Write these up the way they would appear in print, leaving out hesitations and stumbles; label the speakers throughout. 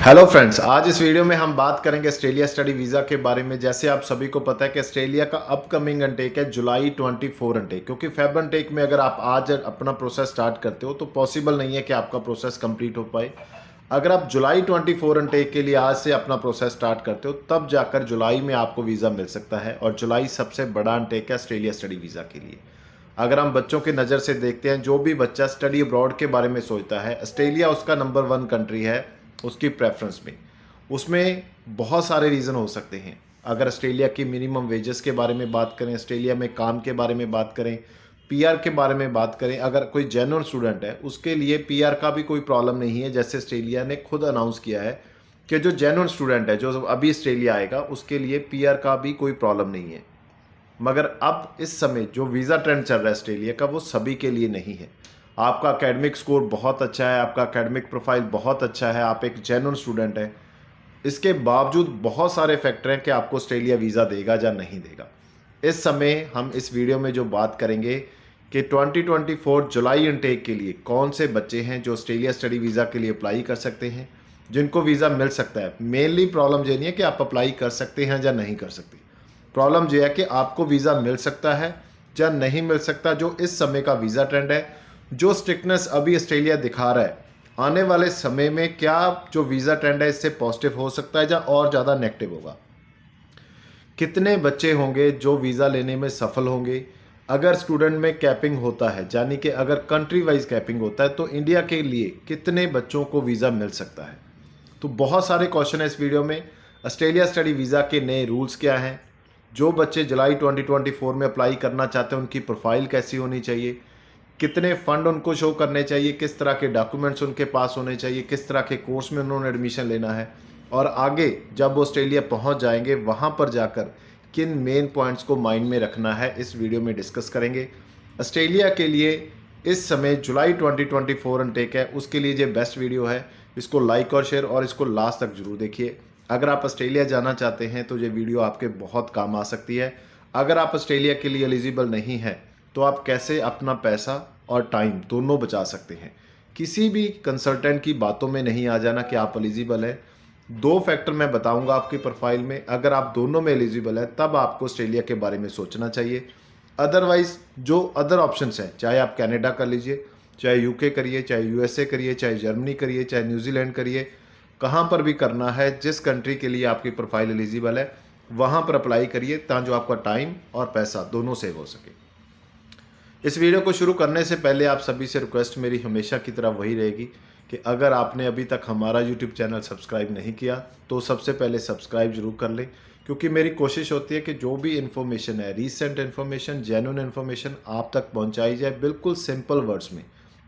Speaker 1: Hello friends, आज इस video में हम बात करेंगे ऑस्ट्रेलिया स्टडी वीज़ा के बारे में। जैसे आप सभी को पता है कि ऑस्ट्रेलिया का अपकमिंग अनटेक है जुलाई 24 अनटेक, क्योंकि फेब अनटेक में अगर आप आज अपना प्रोसेस स्टार्ट करते हो तो पॉसिबल नहीं है कि आपका प्रोसेस कंप्लीट हो पाए। अगर आप जुलाई 24 अनटेक के लिए आज से अपना प्रोसेस स्टार्ट करते हो तब जाकर जुलाई में आपको वीज़ा मिल सकता है, और जुलाई सबसे बड़ा अनटेक है ऑस्ट्रेलिया स्टडी वीज़ा के लिए। अगर हम बच्चों की नज़र से देखते हैं, जो भी बच्चा स्टडी अब्रॉड के बारे में सोचता है, ऑस्ट्रेलिया उसका नंबर 1 कंट्री है उसकी प्रेफरेंस में। उसमें बहुत सारे रीज़न हो सकते हैं। अगर ऑस्ट्रेलिया की मिनिमम वेजेस के बारे में बात करें, ऑस्ट्रेलिया में काम के बारे में बात करें, पीआर के बारे में बात करें, अगर कोई जेन्युइन स्टूडेंट है उसके लिए पीआर का भी कोई प्रॉब्लम नहीं है। जैसे ऑस्ट्रेलिया ने खुद अनाउंस किया है कि जो जेन्युइन स्टूडेंट है जो अभी ऑस्ट्रेलिया आएगा उसके लिए पीआर का भी कोई प्रॉब्लम नहीं है। मगर अब इस समय जो वीज़ा ट्रेंड चल रहा है ऑस्ट्रेलिया का, वो सभी के लिए नहीं है। आपका एकेडमिक स्कोर बहुत अच्छा है, आपका एकेडमिक प्रोफाइल बहुत अच्छा है, आप एक जेन्युइन स्टूडेंट हैं, इसके बावजूद बहुत सारे फैक्टर हैं कि आपको ऑस्ट्रेलिया वीज़ा देगा या नहीं देगा। इस समय हम इस वीडियो में जो बात करेंगे कि 2024 जुलाई इनटेक के लिए कौन से बच्चे हैं जो ऑस्ट्रेलिया स्टडी वीज़ा के लिए अप्लाई कर सकते हैं, जिनको वीज़ा मिल सकता है। मेनली प्रॉब्लम ये नहीं है कि आप अप्लाई कर सकते हैं या नहीं कर सकते, प्रॉब्लम यह है कि आपको वीज़ा मिल सकता है या नहीं मिल सकता। जो इस समय का वीज़ा ट्रेंड है, जो स्ट्रिक्टनेस अभी ऑस्ट्रेलिया दिखा रहा है, आने वाले समय में क्या जो वीज़ा ट्रेंड है इससे पॉजिटिव हो सकता है या और ज़्यादा नेगेटिव होगा। कितने बच्चे होंगे जो वीज़ा लेने में सफल होंगे। अगर स्टूडेंट में कैपिंग होता है, यानी कि अगर कंट्री वाइज कैपिंग होता है, तो इंडिया के लिए कितने बच्चों को वीज़ा मिल सकता है। तो बहुत सारे क्वेश्चन है इस वीडियो में। ऑस्ट्रेलिया स्टडी वीज़ा के नए रूल्स क्या हैं, जो बच्चे जुलाई 2024 में अप्लाई करना चाहते हैं उनकी प्रोफाइल कैसी होनी चाहिए, कितने फ़ंड उनको शो करने चाहिए, किस तरह के डॉक्यूमेंट्स उनके पास होने चाहिए, किस तरह के कोर्स में उन्होंने एडमिशन लेना है, और आगे जब वो ऑस्ट्रेलिया पहुंच जाएंगे वहां पर जाकर किन मेन पॉइंट्स को माइंड में रखना है, इस वीडियो में डिस्कस करेंगे। ऑस्ट्रेलिया के लिए इस समय जुलाई 2024 अनटेक है, उसके लिए ये बेस्ट वीडियो है। इसको लाइक और शेयर और इसको लास्ट तक जरूर देखिए। अगर आप ऑस्ट्रेलिया जाना चाहते हैं तो ये वीडियो आपके बहुत काम आ सकती है। अगर आप ऑस्ट्रेलिया के लिए एलिजिबल नहीं हैं तो आप कैसे अपना पैसा और टाइम दोनों बचा सकते हैं। किसी भी कंसल्टेंट की बातों में नहीं आ जाना कि आप एलिजिबल हैं। 2 फैक्टर मैं बताऊंगा आपकी प्रोफाइल में, अगर आप दोनों में एलिजिबल है तब आपको ऑस्ट्रेलिया के बारे में सोचना चाहिए। अदरवाइज जो अदर ऑप्शंस हैं, चाहे आप कनाडा कर लीजिए, चाहे यूके करिए, चाहे यूएसए करिए, चाहे जर्मनी करिए, चाहे न्यूजीलैंड करिए, कहाँ पर भी करना है, जिस कंट्री के लिए आपकी प्रोफाइल एलिजिबल है वहाँ पर अप्लाई करिए, ताकि आपका टाइम और पैसा दोनों सेव हो सके। इस वीडियो को शुरू करने से पहले आप सभी से रिक्वेस्ट मेरी हमेशा की तरह वही रहेगी कि अगर आपने अभी तक हमारा यूट्यूब चैनल सब्सक्राइब नहीं किया तो सबसे पहले सब्सक्राइब जरूर कर लें, क्योंकि मेरी कोशिश होती है कि जो भी इन्फॉर्मेशन है, रीसेंट इन्फॉर्मेशन, जेन्युइन इन्फॉर्मेशन आप तक पहुंचाई जाए बिल्कुल सिंपल वर्ड्स में,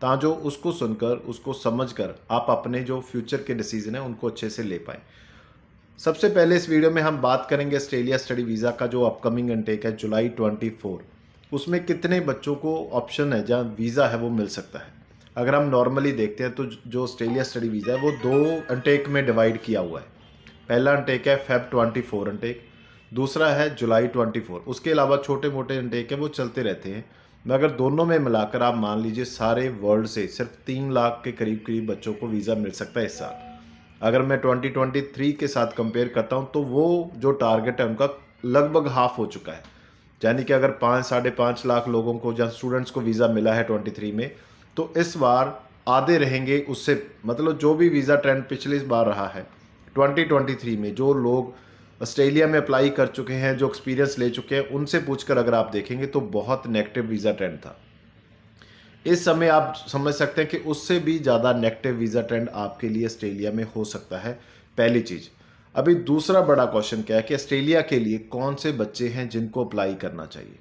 Speaker 1: ताकि जो उसको सुनकर, उसको समझकर आप अपने जो फ्यूचर के डिसीजन है उनको अच्छे से ले पाएँ। सबसे पहले इस वीडियो में हम बात करेंगे ऑस्ट्रेलिया स्टडी वीज़ा का जो अपकमिंग इनटेक है जुलाई 24, उसमें कितने बच्चों को ऑप्शन है जहाँ वीज़ा है वो मिल सकता है। अगर हम नॉर्मली देखते हैं तो जो ऑस्ट्रेलिया स्टडी वीज़ा है वो 2 अनटेक में डिवाइड किया हुआ है। पहला अनटेक है फेब 24 अनटेक, दूसरा है जुलाई 24। उसके अलावा छोटे मोटे अनटेक है वो चलते रहते हैं, मगर दोनों में मिलाकर आप मान लीजिए सारे वर्ल्ड से सिर्फ 3 लाख के करीब करीब बच्चों को वीज़ा मिल सकता है इस साल। अगर मैं 2023 के साथ कंपेयर करता हूं तो वो जो टारगेट है उनका लगभग हाफ हो चुका है। यानी कि अगर 5-5.5 लाख लोगों को जहाँ स्टूडेंट्स को वीज़ा मिला है 23 में, तो इस बार आधे रहेंगे उससे। मतलब जो भी वीज़ा ट्रेंड पिछली बार रहा है 2023 में, जो लोग ऑस्ट्रेलिया में अप्लाई कर चुके हैं, जो एक्सपीरियंस ले चुके हैं, उनसे पूछकर अगर आप देखेंगे तो बहुत नेगेटिव वीज़ा ट्रेंड था। इस समय आप समझ सकते हैं कि उससे भी ज़्यादा नेगेटिव वीज़ा ट्रेंड आपके लिए ऑस्ट्रेलिया में हो सकता है। पहली चीज़। अभी दूसरा बड़ा क्वेश्चन क्या है कि ऑस्ट्रेलिया के लिए कौन से बच्चे हैं जिनको अप्लाई करना चाहिए।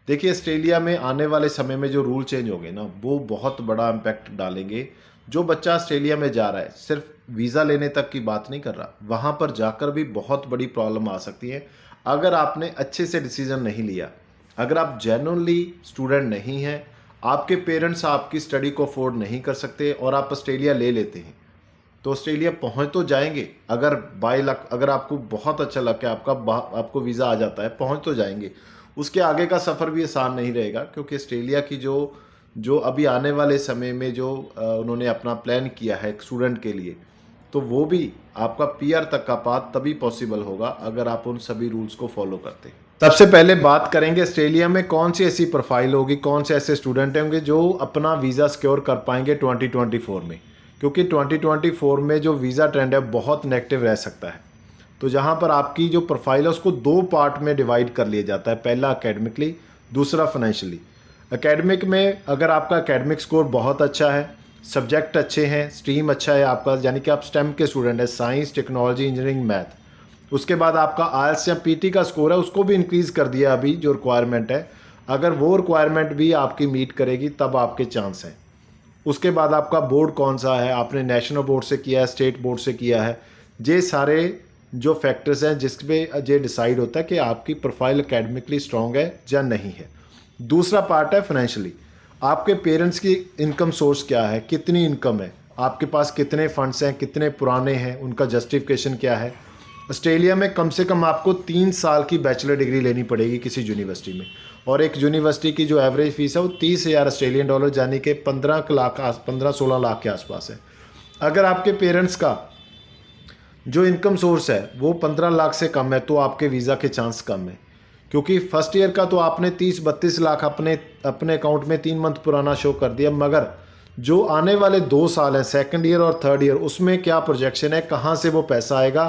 Speaker 1: देखिए, ऑस्ट्रेलिया में आने वाले समय में जो रूल चेंज होंगे ना, वो बहुत बड़ा इम्पैक्ट डालेंगे। जो बच्चा ऑस्ट्रेलिया में जा रहा है सिर्फ वीज़ा लेने तक की बात नहीं कर रहा, वहाँ पर जाकर भी बहुत बड़ी प्रॉब्लम आ सकती है अगर आपने अच्छे से डिसीजन नहीं लिया। अगर आप जेन्युइनली स्टूडेंट नहीं हैं, आपके पेरेंट्स आपकी स्टडी को अफोर्ड नहीं कर सकते और आप ऑस्ट्रेलिया ले लेते हैं, तो ऑस्ट्रेलिया पहुंच तो जाएंगे। अगर बाय लक, अगर आपको बहुत अच्छा लग के आपको वीज़ा आ जाता है, पहुंच तो जाएंगे। उसके आगे का सफ़र भी आसान नहीं रहेगा, क्योंकि ऑस्ट्रेलिया की जो जो अभी आने वाले समय में जो उन्होंने अपना प्लान किया है एक स्टूडेंट के लिए, तो वो भी आपका पीआर तक का पाथ तभी पॉसिबल होगा अगर आप उन सभी रूल्स को फॉलो करते हैं। सबसे पहले बात करेंगे ऑस्ट्रेलिया में कौन सी ऐसी प्रोफाइल होगी, कौन से ऐसे स्टूडेंट होंगे जो अपना वीज़ा सिक्योर कर पाएंगे 2024 में, क्योंकि 2024 में जो वीज़ा ट्रेंड है बहुत नेगेटिव रह सकता है। तो जहाँ पर आपकी जो प्रोफाइल है उसको 2 पार्ट में डिवाइड कर लिया जाता है, पहला एकेडमिकली, दूसरा फाइनेंशियली। एकेडमिक में अगर आपका एकेडमिक स्कोर बहुत अच्छा है, सब्जेक्ट अच्छे हैं, स्ट्रीम अच्छा है आपका, यानी कि आप स्टेम के स्टूडेंट हैं, साइंस, टेक्नोलॉजी, इंजीनियरिंग, मैथ, उसके बाद आपका आईएलटीएस या पीटी का स्कोर है, उसको भी इंक्रीज़ कर दिया अभी जो रिक्वायरमेंट है। अगर वो रिक्वायरमेंट भी आपकी मीट करेगी तब आपके चांस हैं। उसके बाद आपका बोर्ड कौन सा है, आपने नेशनल बोर्ड से किया है, स्टेट बोर्ड से किया है, ये सारे जो फैक्टर्स हैं जिस पे ये डिसाइड होता है कि आपकी प्रोफाइल एकेडमिकली स्ट्रॉन्ग है या नहीं है। दूसरा पार्ट है फाइनेंशियली, आपके पेरेंट्स की इनकम सोर्स क्या है, कितनी इनकम है, आपके पास कितने फंड्स हैं, कितने पुराने हैं, उनका जस्टिफिकेशन क्या है। ऑस्ट्रेलिया में कम से कम आपको 3 साल की बैचलर डिग्री लेनी पड़ेगी किसी यूनिवर्सिटी में, और एक यूनिवर्सिटी की जो एवरेज फीस है वो 30,000 ऑस्ट्रेलियन डॉलर, यानी कि 15-16 लाख के आसपास है। अगर आपके पेरेंट्स का जो इनकम सोर्स है वो 15 लाख से कम है तो आपके वीज़ा के चांस कम है, क्योंकि फर्स्ट ईयर का तो आपने 30-32 लाख अपने अकाउंट में 3 मंथ पुराना शो कर दिया, मगर जो आने वाले 2 साल हैं, सेकंड ईयर और थर्ड ईयर, उसमें क्या प्रोजेक्शन है, कहाँ से वो पैसा आएगा।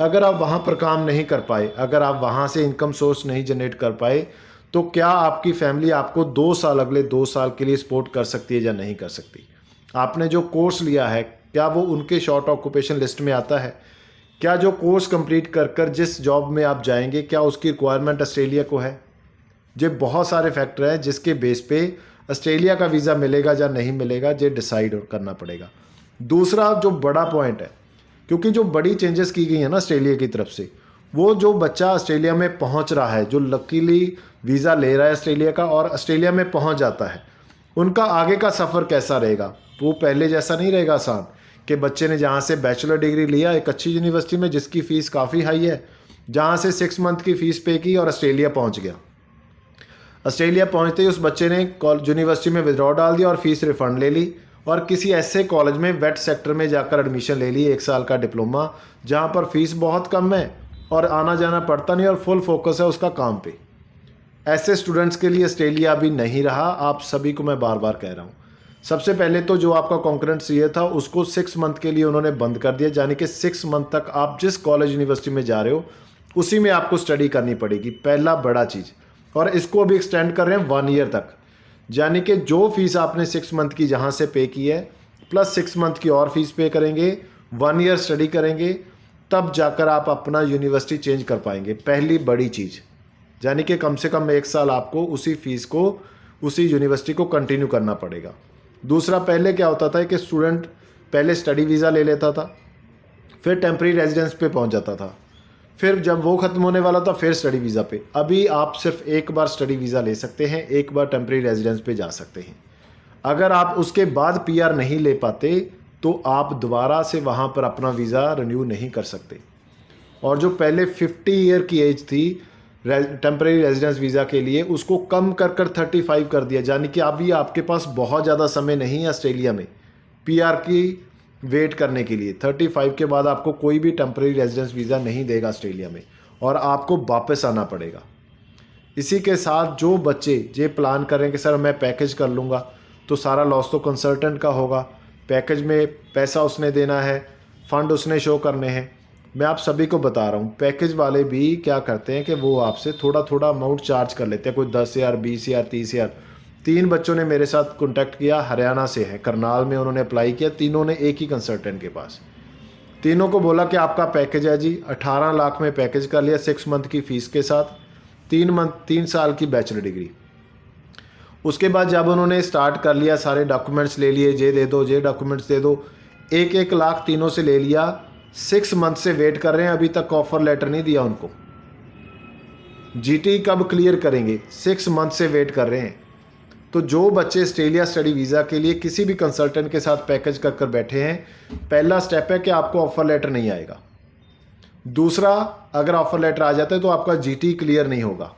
Speaker 1: अगर आप वहाँ पर काम नहीं कर पाए, अगर आप वहाँ से इनकम सोर्स नहीं जनरेट कर पाए, तो क्या आपकी फैमिली आपको 2 साल, अगले 2 साल के लिए सपोर्ट कर सकती है या नहीं कर सकती। आपने जो कोर्स लिया है क्या वो उनके शॉर्ट ऑक्यूपेशन लिस्ट में आता है, क्या जो कोर्स कंप्लीट कर कर जिस जॉब में आप जाएंगे क्या उसकी रिक्वायरमेंट ऑस्ट्रेलिया को है। ये बहुत सारे फैक्टर हैं जिसके बेस पे ऑस्ट्रेलिया का वीज़ा मिलेगा या नहीं मिलेगा, ये डिसाइड करना पड़ेगा। दूसरा जो बड़ा पॉइंट है, क्योंकि जो बड़ी चेंजेस की गई है ना ऑस्ट्रेलिया की तरफ से, वो जो बच्चा ऑस्ट्रेलिया में पहुंच रहा है, जो लकीली वीज़ा ले रहा है ऑस्ट्रेलिया का और ऑस्ट्रेलिया में पहुंच जाता है, उनका आगे का सफ़र कैसा रहेगा। वो पहले जैसा नहीं रहेगा आसान कि बच्चे ने जहाँ से बैचलर डिग्री लिया एक अच्छी यूनिवर्सिटी में जिसकी फ़ीस काफ़ी हाई है, जहाँ से 6 मंथ की फ़ीस पे की और ऑस्ट्रेलिया पहुँच गया। ऑस्ट्रेलिया पहुँचते ही उस बच्चे ने यूनिवर्सिटी में विड्रॉ डाल दिया और फीस रिफ़ंड ले ली और किसी ऐसे कॉलेज में वेट सेक्टर में जाकर एडमिशन ले ली, 1 साल का डिप्लोमा, जहाँ पर फीस बहुत कम है और आना जाना पड़ता नहीं और फुल फोकस है उसका काम पे। ऐसे स्टूडेंट्स के लिए ऑस्ट्रेलिया अभी नहीं रहा, आप सभी को मैं बार बार कह रहा हूँ। सबसे पहले तो जो आपका कॉन्करेंट ईयर था उसको 6 मंथ के लिए उन्होंने बंद कर दिया, यानी कि 6 मंथ तक आप जिस कॉलेज यूनिवर्सिटी में जा रहे हो उसी में आपको स्टडी करनी पड़ेगी, पहला बड़ा चीज़। और इसको अभी एक्सटेंड कर रहे हैं 1 ईयर तक, यानी कि जो फीस आपने 6 मंथ की जहाँ से पे की है प्लस 6 मंथ की और फीस पे करेंगे, 1 ईयर स्टडी करेंगे, तब जाकर आप अपना यूनिवर्सिटी चेंज कर पाएंगे। पहली बड़ी चीज़, यानी कि कम से कम 1 साल आपको उसी फीस को उसी यूनिवर्सिटी को कंटिन्यू करना पड़ेगा। दूसरा, पहले क्या होता था कि स्टूडेंट पहले स्टडी वीज़ा ले लेता था, फिर टेम्प्रेरी रेजिडेंस पे पहुंच जाता था, फिर जब वो ख़त्म होने वाला था फिर स्टडी वीज़ा पे। अभी आप सिर्फ एक बार स्टडी वीज़ा ले सकते हैं, एक बार टेम्प्रेरी रेजिडेंस पे जा सकते हैं। अगर आप उसके बाद पीआर नहीं ले पाते तो आप दोबारा से वहाँ पर अपना वीज़ा रिन्यू नहीं कर सकते। और जो पहले 50 ईयर की एज थी टेम्प्रेरी रेजिडेंस वीज़ा के लिए, उसको कम कर 35 कर दिया, यानी कि अभी आपके पास बहुत ज़्यादा समय नहीं है ऑस्ट्रेलिया में पीआर की वेट करने के लिए। 35 के बाद आपको कोई भी टेम्प्रेरी रेजिडेंस वीज़ा नहीं देगा ऑस्ट्रेलिया में और आपको वापस आना पड़ेगा। इसी के साथ जो बच्चे ये प्लान करें कि सर मैं पैकेज कर लूँगा, तो सारा लॉस तो कंसल्टेंट का होगा, पैकेज में पैसा उसने देना है, फ़ंड उसने शो करने हैं। मैं आप सभी को बता रहा हूँ, पैकेज वाले भी क्या करते हैं कि वो आपसे थोड़ा थोड़ा अमाउंट चार्ज कर लेते हैं, कोई 10,000, 20,000, 30,000। 3 बच्चों ने मेरे साथ कॉन्टैक्ट किया, हरियाणा से है, करनाल में उन्होंने अप्लाई किया, तीनों ने एक ही कंसल्टेंट के पास, तीनों को बोला कि आपका पैकेज है जी, 18 लाख में पैकेज कर लिया 6 मंथ की फ़ीस के साथ, 3 साल की बैचलर डिग्री। उसके बाद जब उन्होंने स्टार्ट कर लिया, सारे डॉक्यूमेंट्स ले लिए, ये दे दो, ये डॉक्यूमेंट्स दे दो, 1-1 लाख तीनों से ले लिया। 6 मंथ से वेट कर रहे हैं, अभी तक ऑफर लेटर नहीं दिया उनको। जीटी कब क्लियर करेंगे, 6 मंथ से वेट कर रहे हैं। तो जो बच्चे ऑस्ट्रेलिया स्टडी वीज़ा के लिए किसी भी कंसल्टेंट के साथ पैकेज कर कर बैठे हैं, पहला स्टेप है कि आपको ऑफर लेटर नहीं आएगा। दूसरा, अगर ऑफर लेटर आ जाता है तो आपका जीटी क्लियर नहीं होगा।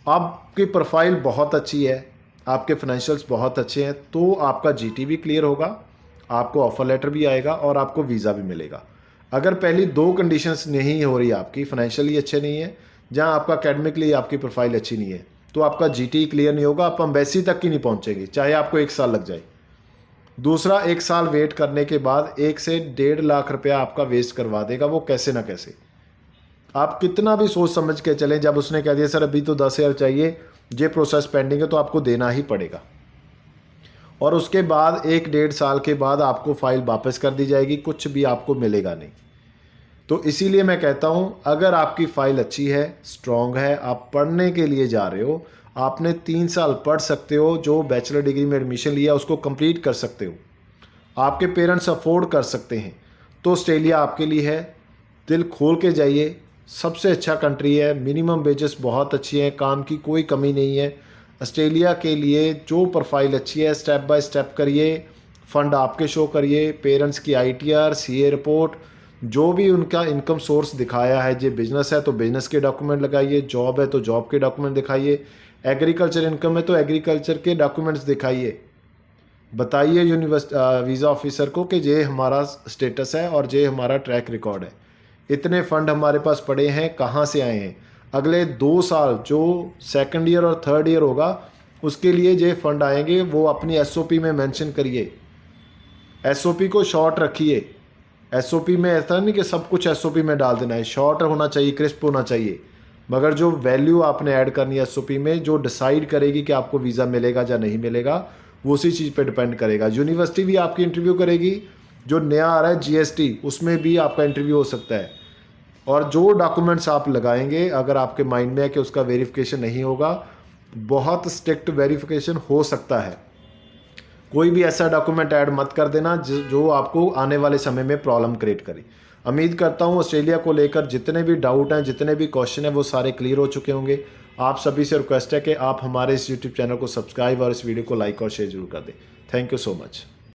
Speaker 1: आपकी प्रोफाइल बहुत अच्छी है, आपके फाइनेंशियल्स बहुत अच्छे हैं, तो आपका जीटी भी क्लियर होगा आपको ऑफर लेटर भी आएगा और आपको वीज़ा भी मिलेगा। अगर पहली 2 कंडीशंस नहीं हो रही, आपकी फाइनेंशियली अच्छे नहीं है, जहां आपका एकेडमिकली आपकी प्रोफाइल अच्छी नहीं है, तो आपका जीटी क्लियर नहीं होगा, आप एम्बेसी तक की नहीं पहुंचेंगे, चाहे आपको 1 साल लग जाए। दूसरा, 1 साल वेट करने के बाद 1 से 1.5 लाख रुपया आपका वेस्ट करवा देगा वो, कैसे ना कैसे। आप कितना भी सोच समझ के चलें, जब उसने कह दिया सर अभी तो 10,000 चाहिए, ये प्रोसेस पेंडिंग है, तो आपको देना ही पड़ेगा। और उसके बाद 1-1.5 साल के बाद आपको फ़ाइल वापस कर दी जाएगी, कुछ भी आपको मिलेगा नहीं। तो इसीलिए मैं कहता हूँ, अगर आपकी फ़ाइल अच्छी है, स्ट्रॉन्ग है, आप पढ़ने के लिए जा रहे हो, आपने 3 साल पढ़ सकते हो, जो बैचलर डिग्री में एडमिशन लिया उसको कंप्लीट कर सकते हो, आपके पेरेंट्स अफोर्ड कर सकते हैं, तो ऑस्ट्रेलिया आपके लिए है। दिल खोल के जाइए, सबसे अच्छा कंट्री है, मिनिमम वेजेस बहुत अच्छी हैं, काम की कोई कमी नहीं है। ऑस्ट्रेलिया के लिए जो प्रोफाइल अच्छी है, स्टेप बाय स्टेप करिए, फ़ंड आपके शो करिए, पेरेंट्स की ITR, CA रिपोर्ट, जो भी उनका इनकम सोर्स दिखाया है, ये बिज़नेस है तो बिज़नेस के डॉक्यूमेंट लगाइए, जॉब है तो जॉब के डॉक्यूमेंट दिखाइए, एग्रीकल्चर इनकम है तो एग्रीकल्चर के डॉक्यूमेंट्स दिखाइए। बताइए वीज़ा ऑफिसर को कि ये हमारा स्टेटस है और ये हमारा ट्रैक रिकॉर्ड है, इतने फ़ंड हमारे पास पड़े हैं, कहाँ से आए हैं। अगले 2 साल जो सेकंड ईयर और थर्ड ईयर होगा, उसके लिए ये फ़ंड आएंगे, वो अपनी SOP में मेंशन करिए। SOP को शॉर्ट रखिए। SOP में ऐसा नहीं कि सब कुछ SOP में डाल देना है, शॉर्ट होना चाहिए, क्रिस्प होना चाहिए। मगर जो वैल्यू आपने ऐड करनी है SOP में, जो डिसाइड करेगी कि आपको वीज़ा मिलेगा या नहीं मिलेगा, वो उसी चीज़ पे डिपेंड करेगा। यूनिवर्सिटी भी आपकी इंटरव्यू करेगी, जो नया आ रहा है GST, उसमें भी आपका इंटरव्यू हो सकता है। और जो डॉक्यूमेंट्स आप लगाएंगे, अगर आपके माइंड में है कि उसका वेरिफिकेशन नहीं होगा, बहुत स्ट्रिक्ट वेरिफिकेशन हो सकता है। कोई भी ऐसा डॉक्यूमेंट ऐड मत कर देना जो आपको आने वाले समय में प्रॉब्लम क्रिएट करे। उम्मीद करता हूँ ऑस्ट्रेलिया को लेकर जितने भी डाउट हैं, जितने भी क्वेश्चन हैं, वो सारे क्लियर हो चुके होंगे। आप सभी से रिक्वेस्ट है कि आप हमारे इस यूट्यूब चैनल को सब्सक्राइब और इस वीडियो को लाइक और शेयर जरूर कर दें। Thank you so much.